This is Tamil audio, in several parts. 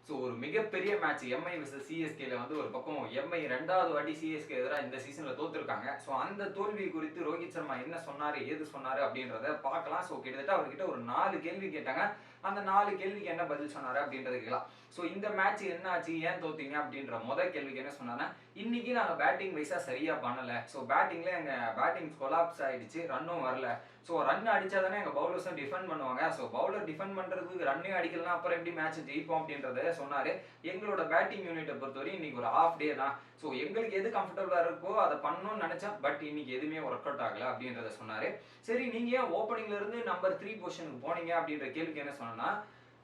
ஸோ ஒரு மிகப்பெரிய மேட்ச் எம்ஐ விசஸ் சிஎஸ்கேல வந்து ஒரு பக்கம் எம்ஐ 2வது வாட்டி சிஎஸ்கே எதிராக இந்த சீசன்ல தோத்துருக்காங்க. ஸோ அந்த தோல்வி குறித்து ரோஹித் சர்மா என்ன சொன்னாரு, ஏது சொன்னாரு அப்படின்றத பார்க்கலாம். ஸோ கிட்டத்தட்ட அவர்கிட்ட ஒரு 4 கேள்வி கேட்டாங்க. அந்த 4 கேள்விக்கு என்ன பதில் சொன்னாரு அப்படின்றத கேட்கலாம். ஸோ இந்த மேட்ச் என்ன ஆச்சு, ஏன் தோத்தீங்க அப்படின்ற முதல் கேள்விக்கு என்ன சொன்னாங்கன்னா, இன்னைக்கு நாங்கள் பேட்டிங் வைஸா சரியா பண்ணல. ஸோ பேட்டிங்ல எங்க பேட்டிங் கொலாப்ஸ் ஆயிடுச்சு, ரன்னும் வரல. ஸோ ரன் அடிச்சா தானே எங்க பவுலர்ஸும் டிஃபெண்ட் பண்ணுவாங்க. ஸோ பவுலர் டிஃபெண்ட் பண்றதுக்கு ரன்னே அடிக்கலாம், அப்புறம் எப்படி மேட்ச் ஜெயிப்போம் அப்படின்றத சொன்னாரு. எங்களோட பேட்டிங் யூனிட்டை பொறுத்தவரை இன்னைக்கு ஒரு ஆஃப் டே தான். ஸோ எங்களுக்கு எது கம்ஃபர்டபுளா இருக்கோ அதை பண்ணணும்னு நினைச்சேன். பட் இன்னைக்கு எதுவுமே ஒர்க் அவுட் ஆகல அப்படின்றத சொன்னாரு. சரி, நீங்க ஏன் ஓப்பனிங்ல இருந்து நம்பர் 3 பொசிஷனுக்கு போனீங்க அப்படின்ற கேள்விக்கு என்ன சொன்னா,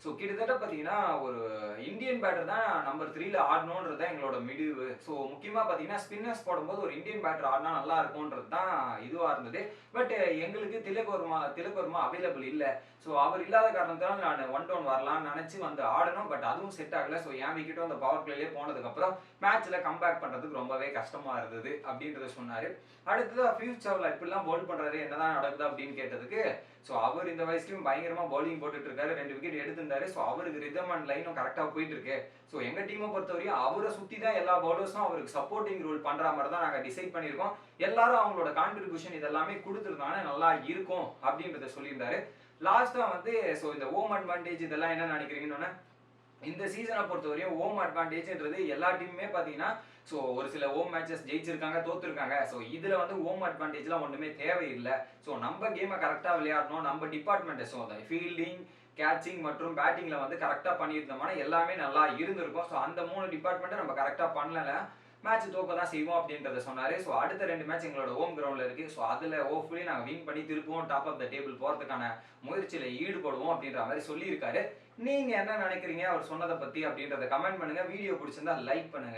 ஸோ கிட்டத்தட்ட பார்த்தீங்கன்னா ஒரு இந்தியன் பேட்டர் தான் நம்பர் 3ல ஆடணுன்றது தான் எங்களோட முடிவு. ஸோ முக்கியமாக பார்த்தீங்கன்னா ஸ்பின்னர்ஸ் போடும்போது ஒரு இந்தியன் பேட்டர் ஆடினா நல்லா இருக்கும்ன்றது தான் இதுவாக இருந்தது. பட் எங்களுக்கு திலக் வர்மா அவைலபிள் இல்லை. ஸோ அவர் இல்லாத காரணத்தால் நான் 1 டவுன் வரலாம்னு நினச்சி வந்து ஆடணும். பட் அதுவும் செட் ஆகலை. ஸோ என் விக்கெட்டும் அந்த பவர் பிளேலேயே போனதுக்கப்புறம் மேட்ச்சில் கம்பேக் பண்ணுறதுக்கு ரொம்பவே கஷ்டமாக இருந்தது அப்படின்றத சொன்னார். அடுத்தது பியூஷ் சாவ்லா இப்படிலாம் பவுல் பண்ணுறாரு, என்னதான் நடக்குது அப்படின்னு கேட்டதுக்கு, ஸோ அவர் இந்த வயசுலையும் பயங்கரமா பவுலிங் போட்டுட்டு இருக்காரு, 2 விக்கெட் எடுத்திருந்தாரு. ஸோ அவருக்கு ரிதம் அண்ட் லைனும் கரெக்டா போயிட்டு இருக்கு. ஸோ எங்க டீமை பொறுத்தவரையும் அவரை சுத்தி தான் எல்லா பவுலர்ஸும் அவருக்கு சப்போர்ட்டிங் ரோல் பண்ற மாதிரி தான் நாங்க டிசைட் பண்ணியிருக்கோம். எல்லாரும் அவங்களோட கான்ட்ரிபியூஷன் இதெல்லாமே கொடுத்துருந்தாங்க, நல்லா இருக்கும் அப்படின்றத சொல்லியிருந்தாரு. லாஸ்டா வந்து ஸோ இந்த ஹோம் அட்வான்டேஜ் இதெல்லாம் என்ன நினைக்கிறீங்கன்னு, இந்த சீசனை பொறுத்தவரையும் ஹோம் அட்வான்டேஜ்ன்றது எல்லா டீமுமே பார்த்தீங்கன்னா, ஸோ ஒரு சில ஹோம் மேட்சஸ் ஜெயிச்சிருக்காங்க, தோத்துருக்காங்க. ஸோ இதில் வந்து ஹோம் அட்வான்டேஜ்லாம் ஒன்றுமே தேவையில்லை. ஸோ நம்ம கேமை கரெக்டாக விளையாடணும், நம்ம டிபார்ட்மெண்ட்டை ஸோ அந்த ஃபீல்டிங், கேட்சிங் மற்றும் பேட்டிங்கில் வந்து கரெக்டாக பண்ணியிருந்தோம்னா எல்லாமே நல்லா இருந்திருக்கும். ஸோ அந்த 3 டிபார்ட்மெண்ட்டை நம்ம கரெக்டாக பண்ணல, மேட்ச் தோக்க தான் செய்வோம் அப்படின்றத சொன்னாரு. ஸோ அடுத்த 2 மேட்ச் எங்களோட ஹோம் கிரவுண்ட்ல இருக்கு. ஸோ அதில் ஹோப்ஃபுல்லி நாங்கள் வின் பண்ணி திருப்பவும் டாப் ஆஃப் த டேபிள் போகிறதுக்கான முயற்சியில் ஈடுபடுவோம் அப்படின்ற மாதிரி சொல்லியிருக்காரு. நீங்க என்ன நினைக்கிறீங்க அவர் சொன்னதை பத்தி அப்படின்றத கமெண்ட் பண்ணுங்க. வீடியோ பிடிச்சிருந்தா லைக் பண்ணுங்க.